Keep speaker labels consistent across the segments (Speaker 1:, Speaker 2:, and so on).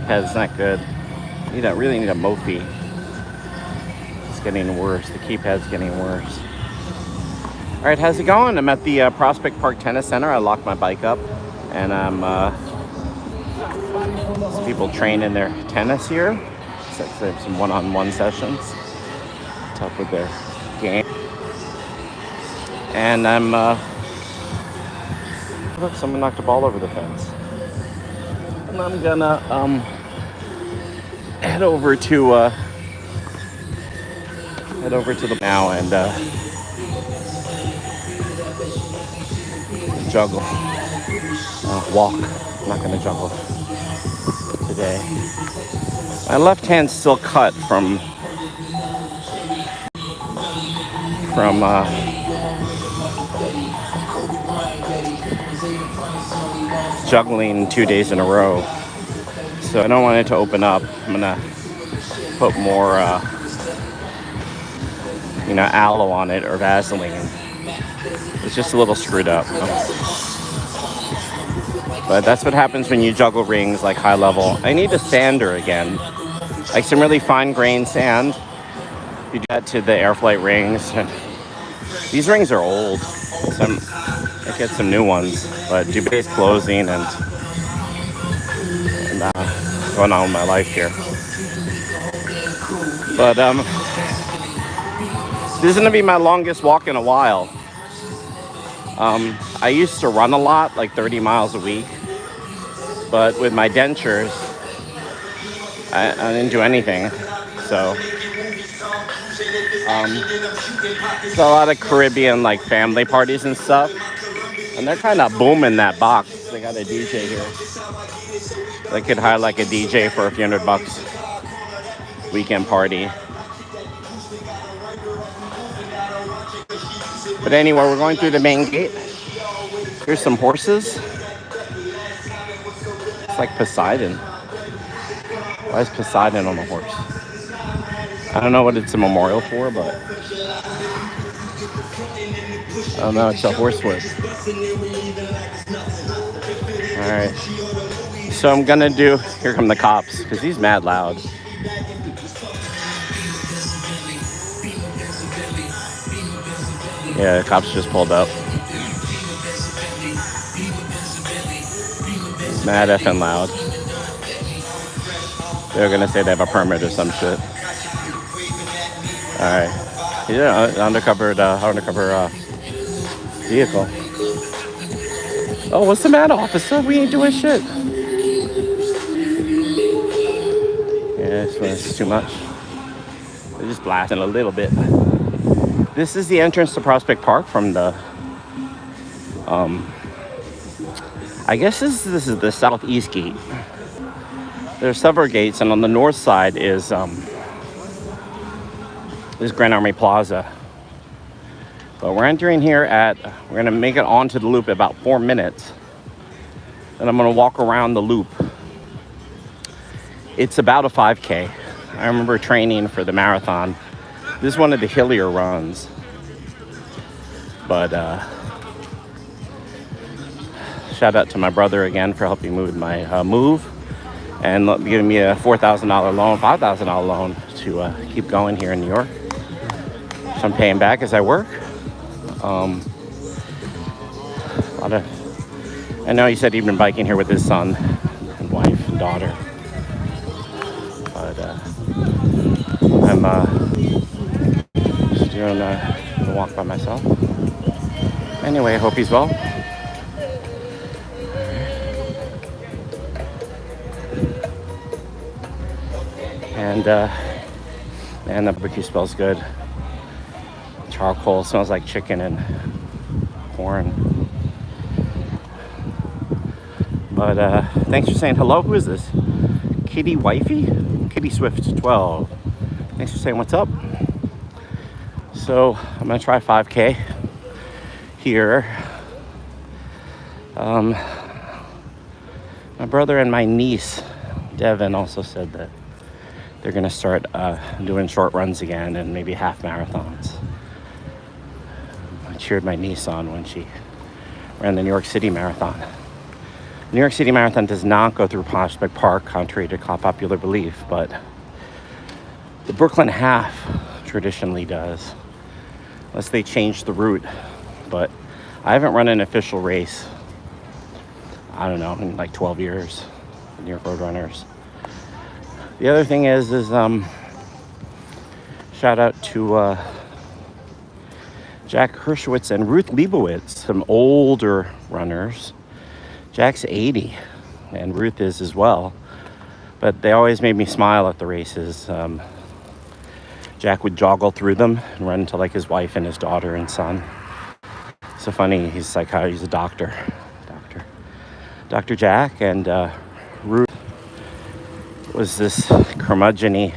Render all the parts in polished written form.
Speaker 1: keypad's not good. Really need a Mophie. It's getting worse. The keypad's getting worse. All right, how's it going? I'm at the Prospect Park Tennis Center. I locked my bike up, and I'm some people training their tennis here. So they have some one-on-one sessions to help with their game. And I'm look, someone knocked a ball over the fence. And I'm gonna head over to the now and juggle. Walk. I'm not gonna juggle today. My left hand's still cut from juggling 2 days in a row. So I don't want it to open up. I'm gonna put more aloe on it or Vaseline. It's just a little screwed up. But that's what happens when you juggle rings like high level. I need a sander again. Like some really fine grained sand. You do that to the Airflight rings. These rings are old. So I get some new ones. But Dubai's closing and going on with my life here. But this is gonna be my longest walk in a while. I used to run a lot, like 30 miles a week, but with my dentures, I didn't do anything. So there's a lot of Caribbean like family parties and stuff, and they're kind of booming that box. They got a DJ here. They could hire like a DJ for a few $100 weekend party. But anyway, we're going through the main gate. Here's some horses. It's like Poseidon. Why is Poseidon on a horse? I don't know what it's a memorial for, but I don't know, it's a horse whip. Alright. So I'm gonna do, here come the cops, because he's mad loud. Yeah, the cops just pulled up. Mad effing loud. They're gonna say they have a permit or some shit. Alright. Yeah, undercover vehicle. Oh, what's the matter, officer? We ain't doing shit. Yeah, it's too much. They're just blasting a little bit. This is the entrance to Prospect Park from the, I guess this is the southeast gate. There are several gates, and on the north side is Grand Army Plaza. But we're entering here we're gonna make it onto the loop in about 4 minutes. Then I'm gonna walk around the loop. It's about a 5K. I remember training for the marathon. This is one of the hillier runs, but shout out to my brother again for helping me with my move and giving me a $4,000 loan, $5,000 loan to keep going here in New York. So I'm paying back as I work. I know he said he'd been biking here with his son and wife and daughter, but I'm just doing a walk by myself. Anyway, I hope he's well. And man, the barbecue smells good. Charcoal smells like chicken and corn. But thanks for saying hello. Who is this? Kitty Wifey? Kitty Swift 12. Thanks for saying what's up. So I'm gonna try 5K here. My brother and my niece Devin also said that they're gonna start doing short runs again and maybe half marathons. I cheered my niece on when she ran the New York City Marathon. New York City Marathon does not go through Prospect Park, contrary to popular belief, but the Brooklyn Half traditionally does, unless they change the route. But I haven't run an official race, I don't know, in like 12 years, New York Road Runners. The other thing is shout out to Jack Hershowitz and Ruth Leibowitz, some older runners. Jack's 80, and Ruth is as well. But they always made me smile at the races. Jack would joggle through them and run to like his wife and his daughter and son. So funny, he's a doctor. Dr. Jack, and Ruth was this curmudgeon-y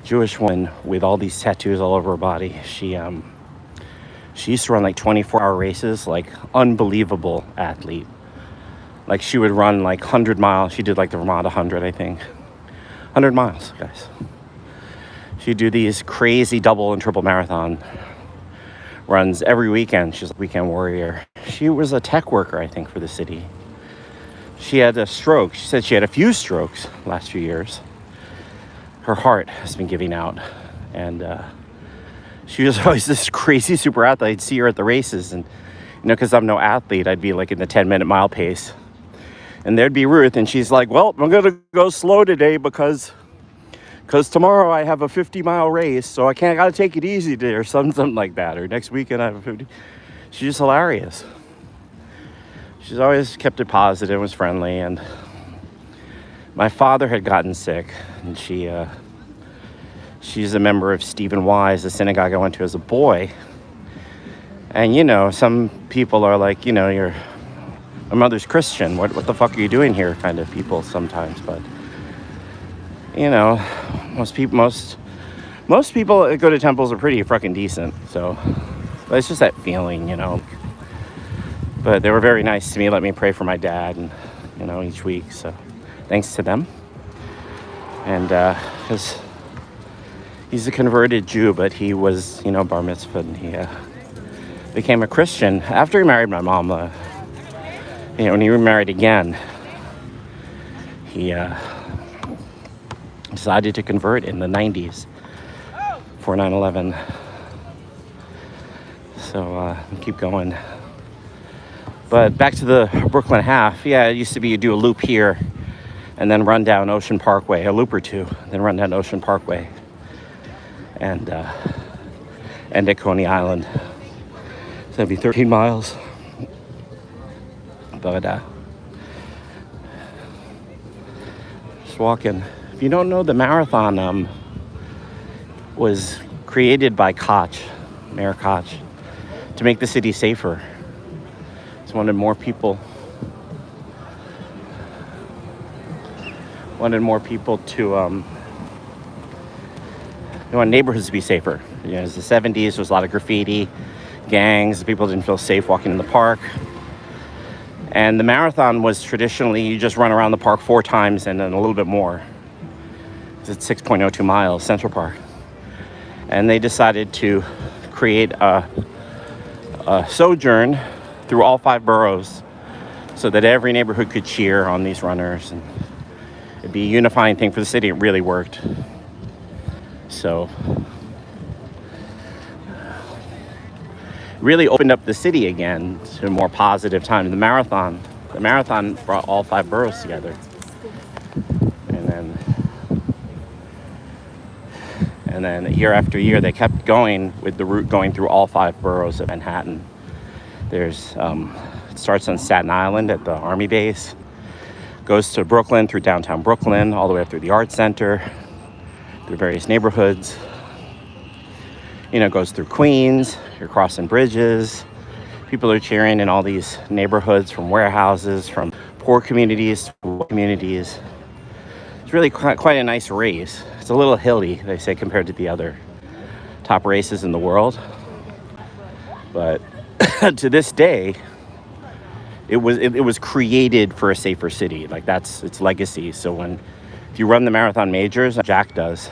Speaker 1: Jewish woman with all these tattoos all over her body. She used to run like 24-hour races, like unbelievable athlete. Like she would run like 100 miles. She did like the Vermont 100, I think. 100 miles, guys. She'd do these crazy double and triple marathon runs every weekend. She's a weekend warrior. She was a tech worker, I think, for the city. She had a stroke. She said she had a few strokes the last few years. Her heart has been giving out. And she was always this crazy super athlete. I'd see her at the races. And, you know, because I'm no athlete, I'd be like in the 10-minute mile pace. And there'd be Ruth, and she's like, well, I'm going to go slow today because tomorrow I have a 50-mile race, so I got to take it easy today, or something like that. Or next weekend I have a 50. She's just hilarious. She's always kept it positive, was friendly. And my father had gotten sick, and she's a member of Stephen Wise, the synagogue I went to as a boy. And, you know, some people are like, you know, my mother's Christian. What the fuck are you doing here kind of people sometimes. But, you know, most people that go to temples are pretty fucking decent. So, but it's just that feeling, you know. But they were very nice to me, let me pray for my dad, and, you know, each week. So thanks to them. And because he's a converted Jew, but he was, you know, bar mitzvah, and he became a Christian after he married my mom. You know, when he remarried again, he decided to convert in the 90s for 9/11. So keep going. But back to the Brooklyn Half. Yeah, it used to be you do a loop here and then run down Ocean Parkway, a loop or two, then run down Ocean Parkway and end at Coney Island. So that'd be 13 miles. But just walking. If you don't know, the marathon was created by Koch, Mayor Koch, to make the city safer. He wanted more people to they want neighborhoods to be safer. You know, it was the 70s, there was a lot of graffiti, gangs, people didn't feel safe walking in the park. And the marathon was traditionally, you just run around the park 4 times and then a little bit more. It's 6.02 miles, Central Park. And they decided to create a sojourn through all 5 boroughs so that every neighborhood could cheer on these runners. And it'd be a unifying thing for the city. It really worked. So really opened up the city again to a more positive time. The marathon brought all 5 boroughs together. And then year after year, they kept going with the route going through all 5 boroughs of Manhattan. There's, it starts on Staten Island at the Army base, goes to Brooklyn, through downtown Brooklyn, all the way up through the Art Center, through various neighborhoods. You know, goes through Queens, you're crossing bridges. People are cheering in all these neighborhoods, from warehouses, from poor communities to poor communities. It's really quite a nice race. It's a little hilly, they say, compared to the other top races in the world. But to this day, it was created for a safer city. Like, that's its legacy. So if you run the marathon majors, Jack does,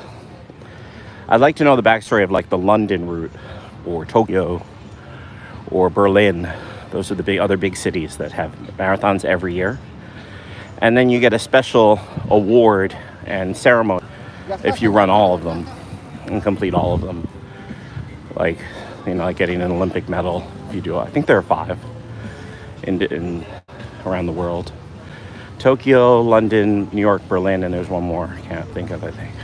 Speaker 1: I'd like to know the backstory of like the London route or Tokyo or Berlin, Those are the other big cities that have marathons every year. And then you get a special award and ceremony if you run all of them and complete all of them. Like, like getting an Olympic medal if you do. I think there are 5 in around the world. Tokyo, London, New York, Berlin, and there's one more I can't think of, I think.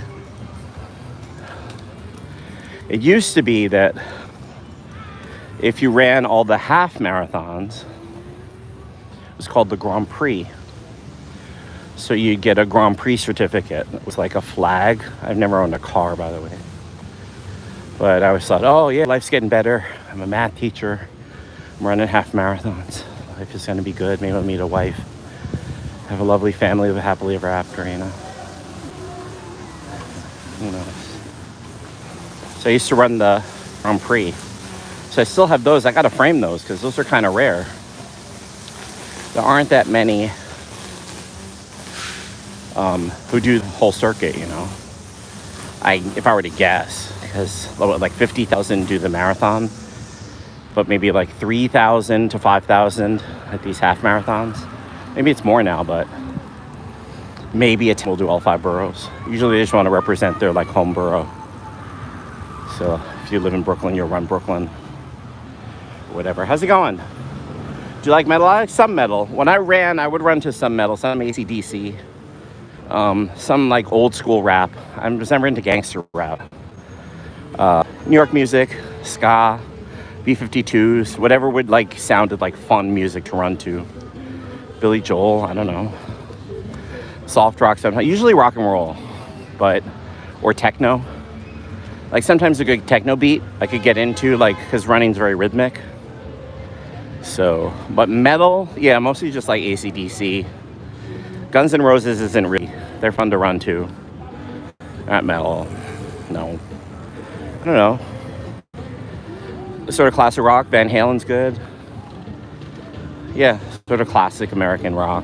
Speaker 1: It used to be that if you ran all the half marathons, it was called the Grand Prix. So you'd get a Grand Prix certificate. It was like a flag. I've never owned a car, by the way. But I always thought, oh yeah, life's getting better. I'm a math teacher. I'm running half marathons. Life is going to be good. Maybe I'll meet a wife. Have a lovely family, live happily ever after, Who knows? So I used to run the Grand Prix. So I still have those. I got to frame those because those are kind of rare. There aren't that many who do the whole circuit, if I were to guess, because like 50,000 do the marathon, but maybe like 3,000 to 5,000 at these half marathons. Maybe it's more now, but maybe a team will do all 5 boroughs. Usually they just want to represent their like home borough. So if you live in Brooklyn, you'll run Brooklyn. Whatever. How's it going? Do you like metal? I like some metal. When I ran, I would run to some metal, some AC/DC, some like old school rap. I was never into gangster rap. New York music, ska, B-52s, whatever would like sounded like fun music to run to. Billy Joel, I don't know. Soft rock sometimes, usually rock and roll, or techno. Like sometimes a good techno beat I could get into, like, because running's very rhythmic. So, but metal, yeah, mostly just like AC/DC. Guns N' Roses isn't really, they're fun to run to. Not metal, no. I don't know. Sort of classic rock, Van Halen's good. Yeah, sort of classic American rock.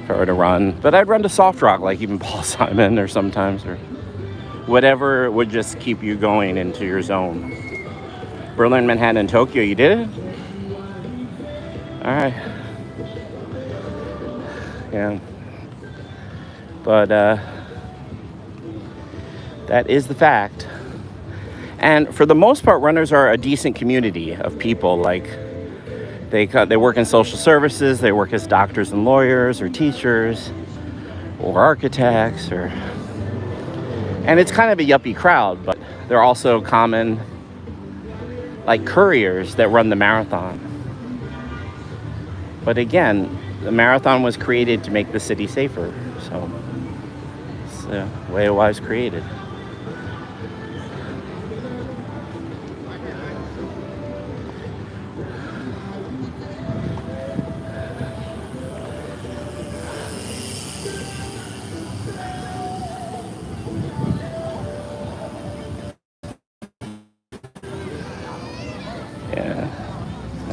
Speaker 1: If I were to run, but I'd run to soft rock, like even Paul Simon or sometimes, or whatever would just keep you going into your zone. Berlin, Manhattan, and Tokyo, you did it? All right. Yeah. But that is the fact. And for the most part, runners are a decent community of people. Like, they work in social services, they work as doctors and lawyers or teachers or architects, and it's kind of a yuppie crowd, but they're also common, like couriers that run the marathon. But again, the marathon was created to make the city safer, so it's the way it was created.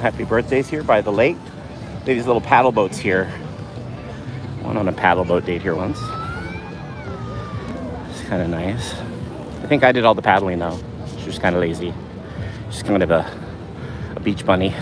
Speaker 1: Happy birthdays here by the lake. They have these little paddle boats here. Went on a paddle boat date here once. It's kind of nice. I think I did all the paddling though. She was kind of lazy. She's kind of a beach bunny.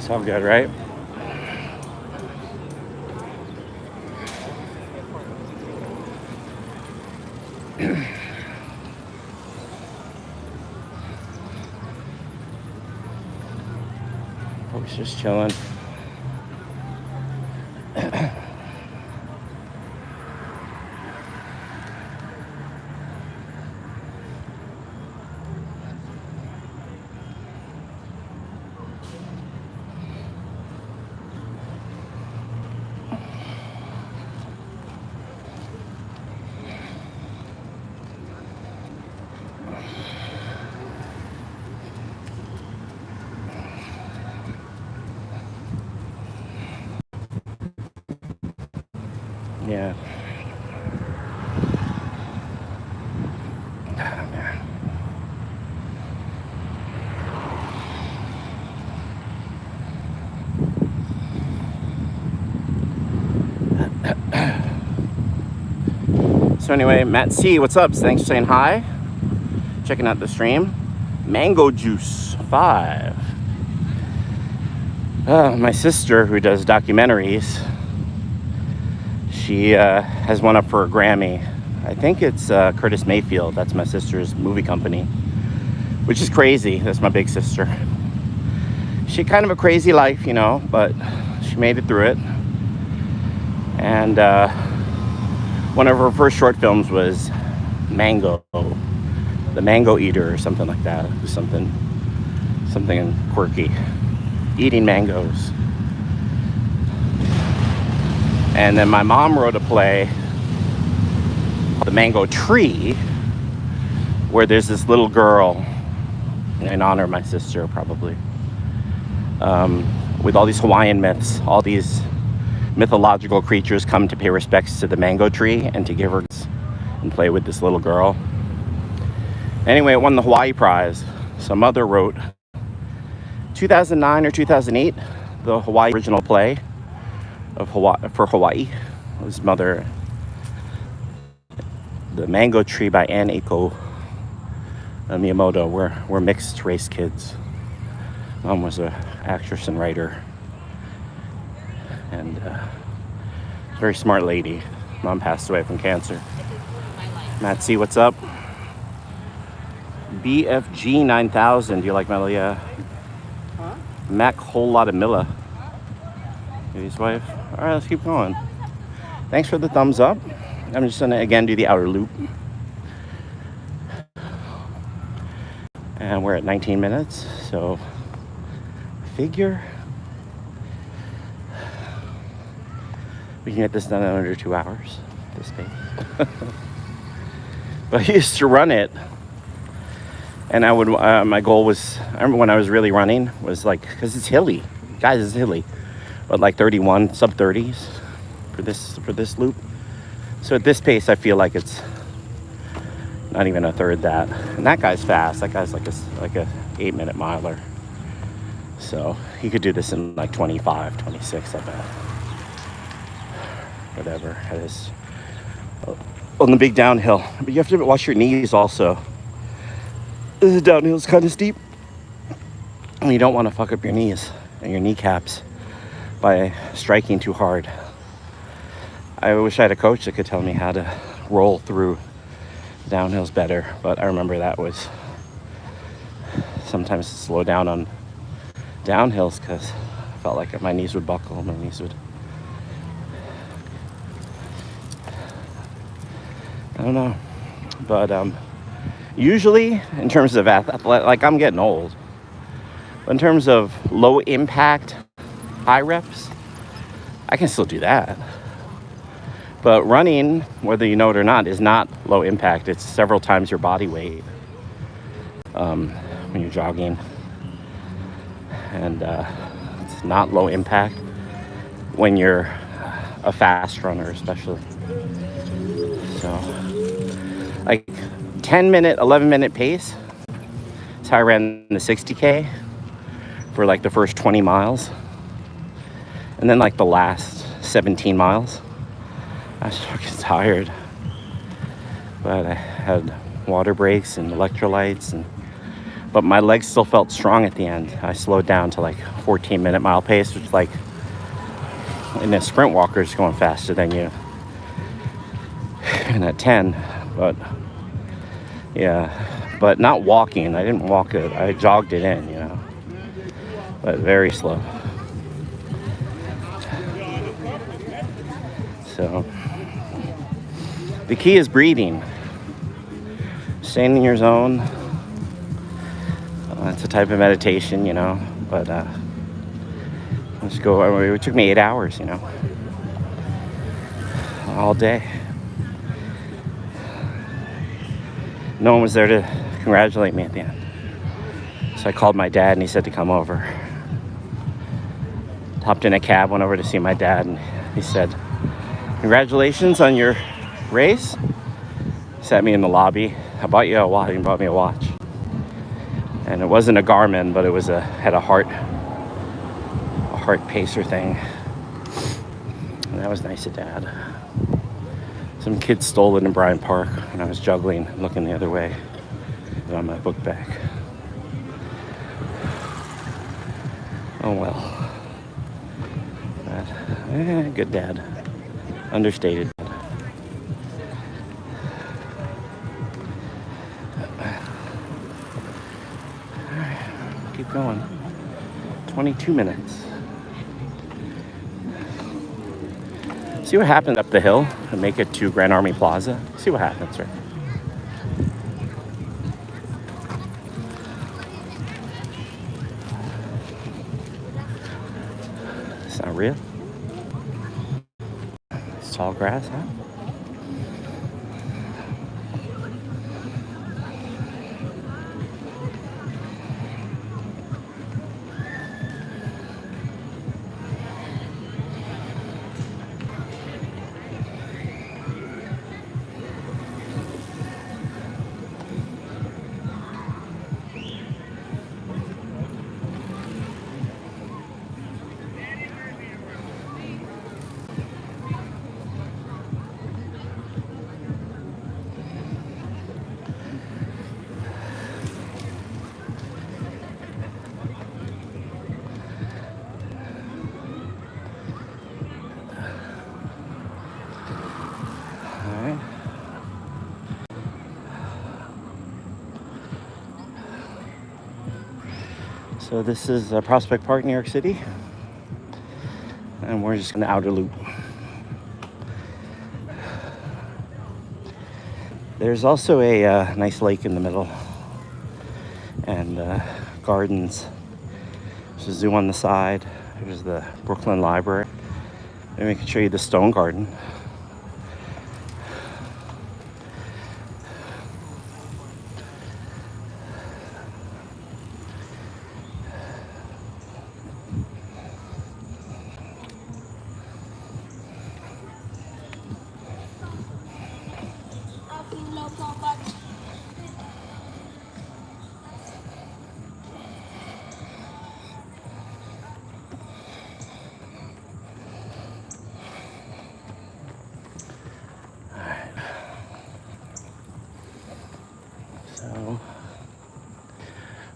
Speaker 1: It's all good, right? Folks just chilling. Yeah. So anyway, Matt C, what's up? Thanks for saying hi. Checking out the stream. Mango Juice 5. My sister, who does documentaries, she has one up for a Grammy. I think it's Curtis Mayfield. That's my sister's movie company, which is crazy. That's my big sister. She had kind of a crazy life, you know, but she made it through it. And one of her first short films was Mango, the Mango Eater or something like that. It was something quirky. Eating mangoes. And then my mom wrote a play, The Mango Tree, where there's this little girl, in honor of my sister probably, with all these Hawaiian myths. All these mythological creatures come to pay respects to the mango tree and to give her and play with this little girl. Anyway, it won the Hawaii Prize. So mother wrote 2009 or 2008 the Hawaii original play of Hawaii. It was mother, The Mango Tree by Ann Eiko Miyamoto. We're mixed race kids. Mom was an actress and writer, and very smart lady. Mom passed away from cancer. Matt C, what's up? BFG 9000. Do you like Milla? Yeah. Huh? Mac whole lot of Milla. His wife. All right, let's keep going. Thanks for the thumbs up. I'm just gonna again do the outer loop. And we're at 19 minutes, so figure we can get this done in under 2 hours, this pace. But I used to run it, and I would, my goal was, I remember when I was really running, was like, because it's hilly. Guys, it's hilly. But like 31, sub 30s for this loop. So at this pace, I feel like it's not even a third that. And that guy's fast. That guy's like a 8-minute miler. So he could do this in like 25, 26, I bet. Whatever it is. On the big downhill. But you have to watch your knees also. The downhill's kind of steep. And you don't want to fuck up your knees and your kneecaps by striking too hard. I wish I had a coach that could tell me how to roll through downhills better, but I remember that was sometimes slow down on downhills because I felt like my knees would buckle, my knees would, I don't know. But usually in terms of like I'm getting old, but in terms of low impact, high reps, I can still do that. But running, whether you know it or not, is not low impact. It's several times your body weight when you're jogging. And it's not low impact when you're a fast runner, especially. So, like 10-minute, 11-minute pace. That's how I ran the 60K for like the first 20 miles. And then like the last 17 miles. I was fucking tired, but I had water breaks and electrolytes and but my legs still felt strong at the end. I slowed down to like 14-minute mile pace, which is like in a sprint walker is going faster than you. And at 10, but yeah, but not walking. I didn't walk it. I jogged it in, but very slow. So the key is breathing, staying in your zone. It's a type of meditation, but let's go. It took me 8 hours, all day. No one was there to congratulate me at the end. So I called my dad and he said to come over. Hopped in a cab, went over to see my dad, and he said, "Congratulations on your race." He sat me in the lobby. "I bought you a watch." He bought me a watch. And it wasn't a Garmin, but it was had a heart pacer thing. And that was nice of Dad. Some kids stole it in Bryant Park when I was juggling, looking the other way. Put on my book bag. Oh well. But, good dad. Understated. Alright, keep going. 22 minutes. See what happens up the hill and make it to Grand Army Plaza. See what happens, right? It's not real. It's tall grass, huh? So this is Prospect Park, New York City, and we're just in the outer loop. There's also a nice lake in the middle, and gardens. There's a zoo on the side. There's the Brooklyn Library. Maybe I can show you the Stone Garden. So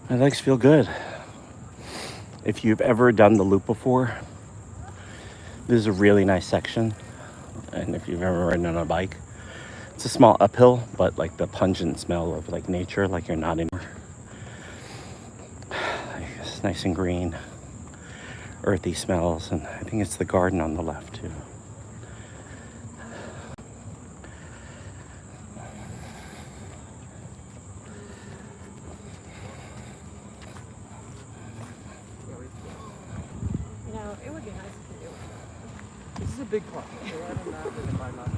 Speaker 1: my legs feel good. If you've ever done the loop before, this is a really nice section. And if you've ever ridden on a bike, it's a small uphill, but like the pungent smell of like nature, like you're not anywhere. It's nice and green, earthy smells, and I think it's the garden on the left too.
Speaker 2: It would be nice if you do it. This is a big park. We're right on that and by mountain.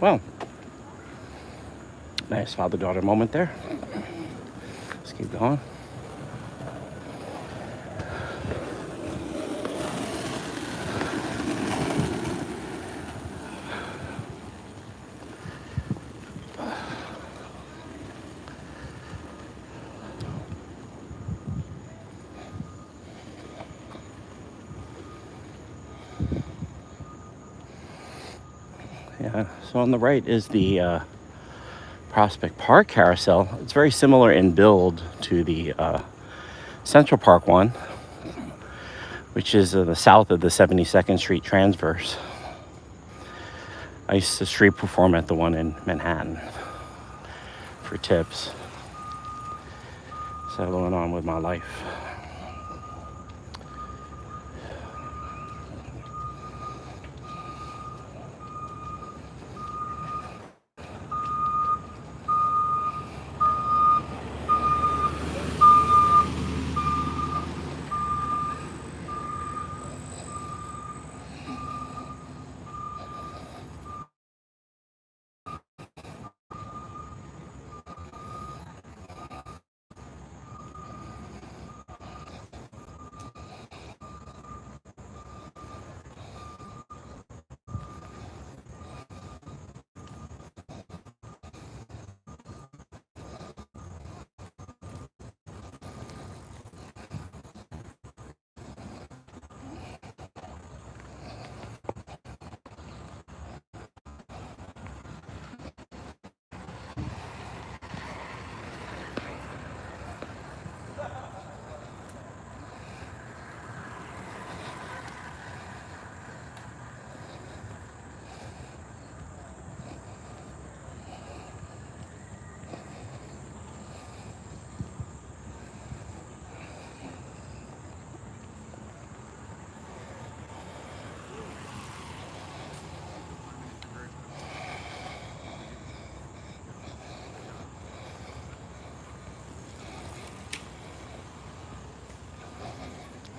Speaker 1: Well, nice father-daughter moment there. Let's keep going. Yeah, so on the right is the Prospect Park carousel. It's very similar in build to the Central Park one, which is the south of the 72nd Street Transverse. I used to street perform at the one in Manhattan for tips. So going on with my life.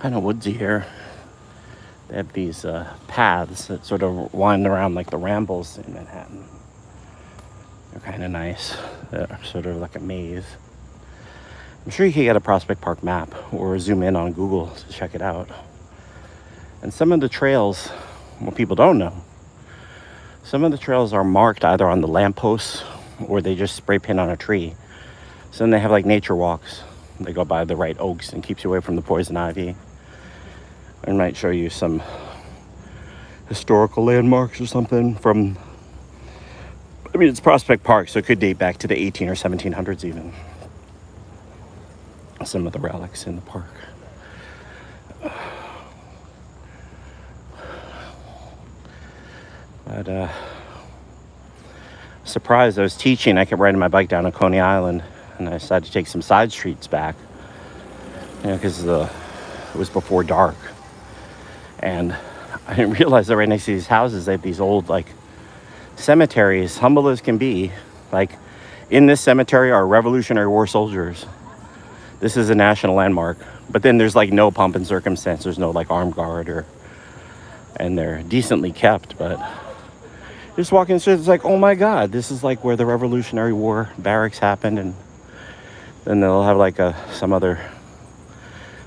Speaker 1: Kind of woodsy here. They have these paths that sort of wind around like the Rambles in Manhattan. They're kind of nice. They're sort of like a maze. I'm sure you could get a Prospect Park map or zoom in on Google to check it out. And some of the trails, what people don't know, some of the trails are marked either on the lampposts or they just spray paint on a tree. So then they have like nature walks. They go by the right oaks and keeps you away from the poison ivy. I might show you some historical landmarks or something from, I mean, it's Prospect Park, so it could date back to the 18 or 1700s even. Some of the relics in the park. But surprised, I was teaching, I kept riding my bike down to Coney Island, and I decided to take some side streets back, you know, because it was before dark. And I didn't realize that right next to these houses, they have these old, like, cemeteries, humble as can be. Like, in this cemetery are Revolutionary War soldiers. This is a national landmark. But then there's, like, no pomp and circumstance. There's no, like, armed guard and they're decently kept. But just walking through, it's like, oh my God, this is, like, where the Revolutionary War barracks happened. And then they'll have, like, some other...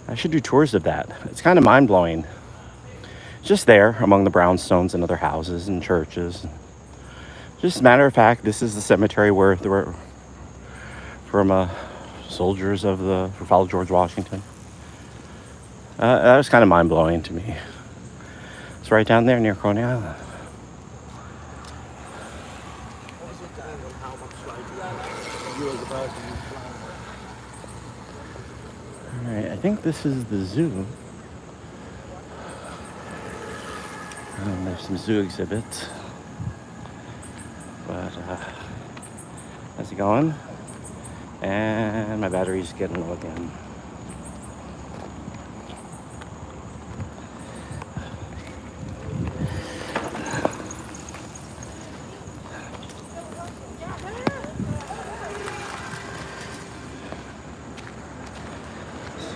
Speaker 1: I should do tours of that. It's kind of mind-blowing. Just there among the brownstones and other houses and churches. Just a matter of fact, this is the cemetery where there were from soldiers of the followed George Washington. That was kind of mind-blowing to me. It's right down there near Coney Island. All right, I think this is the zoo. And there's some zoo exhibits. But how's it going? And my battery's getting low again.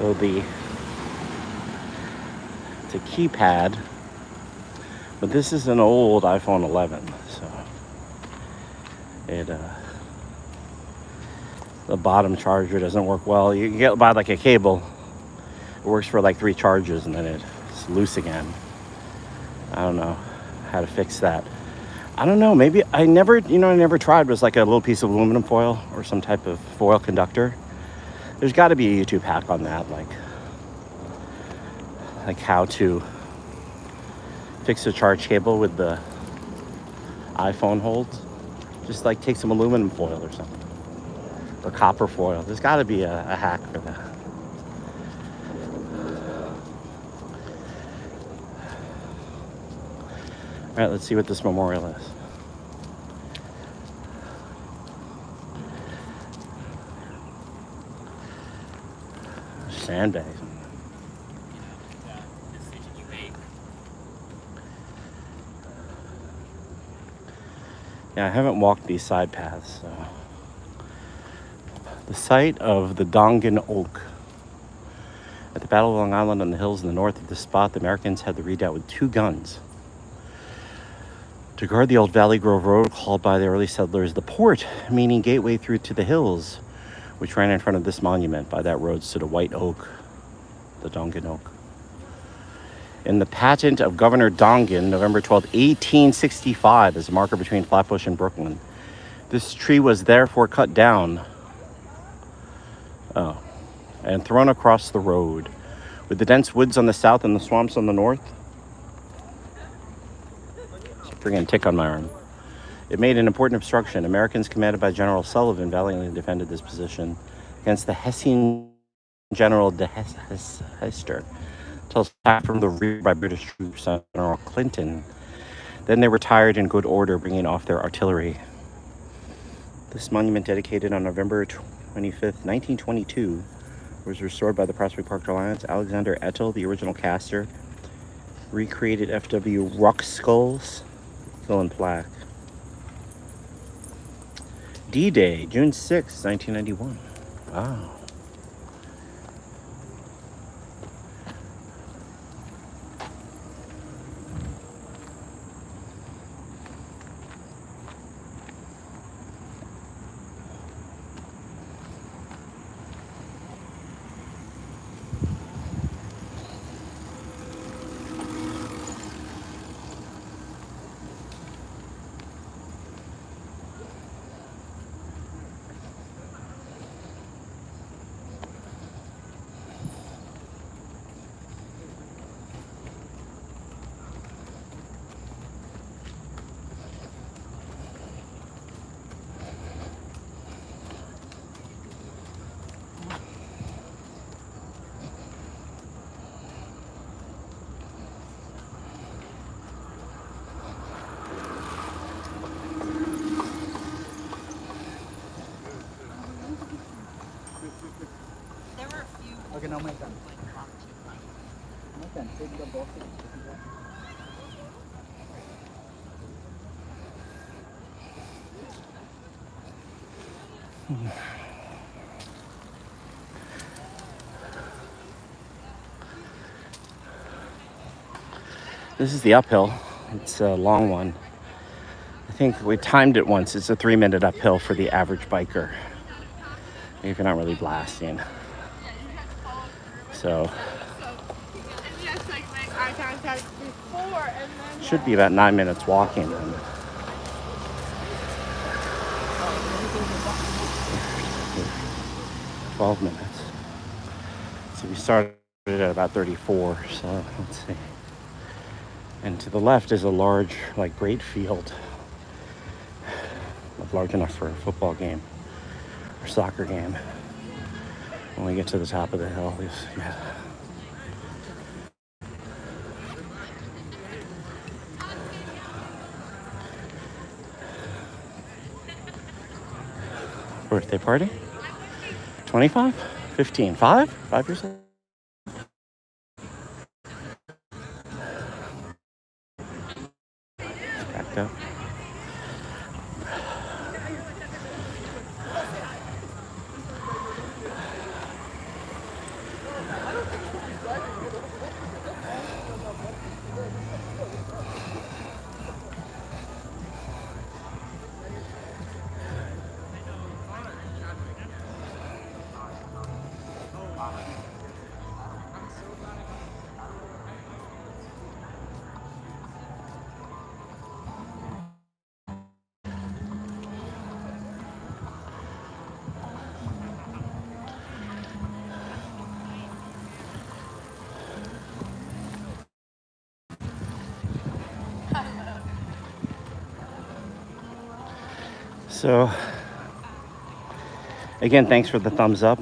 Speaker 1: So it's a keypad, but this is an old iPhone 11, so the bottom charger doesn't work well. You can get by like a cable. It works for like 3 charges and then it's loose again. I don't know how to fix that. I don't know, maybe I never tried was like a little piece of aluminum foil or some type of foil conductor. There's got to be a YouTube hack on that, like how to fix a charge cable with the iPhone holds. Just like take some aluminum foil or something, or copper foil. There's got to be a hack for that. All right, let's see what this memorial is. Sandbags. Yeah, I haven't walked these side paths. So. The site of the Dongan Oak. At the Battle of Long Island on the hills in the north of this spot, the Americans had the redoubt with 2 guns to guard the old Valley Grove Road, called by the early settlers the Port, meaning gateway through to the hills, which ran in front of this monument. By that road stood a white oak, the Dongan Oak. In the patent of Governor Dongan, November 12, 1865, as a marker between Flatbush and Brooklyn, this tree was therefore cut down and thrown across the road. With the dense woods on the south and the swamps on the north, it's a friggin' tick on my arm, it made an important obstruction. Americans commanded by General Sullivan valiantly defended this position against the Hessian General de Hester, until attacked from the rear by British troops under General Clinton. Then they retired in good order, bringing off their artillery. This monument, dedicated on November 25th, 1922, was restored by the Prospect Park Alliance. Alexander Ettel, the original caster, recreated F.W. rock skulls, fill in plaque. D-Day, June 6, 1991. Wow.
Speaker 2: Okay, now my turn. My turn. Take the box.
Speaker 1: This is the uphill. It's a long one. I think we timed it once. It's a 3-minute uphill for the average biker, if you're not really blasting. So should be about 9 minutes walking then. – 12 minutes. So we started at about 34. So let's see. And to the left is a large, like, great field, large enough for a football game or soccer game. When we get to the top of the hill, yeah. Birthday party? 25? 15? 5 years old? Backed up. So again, thanks for the thumbs up.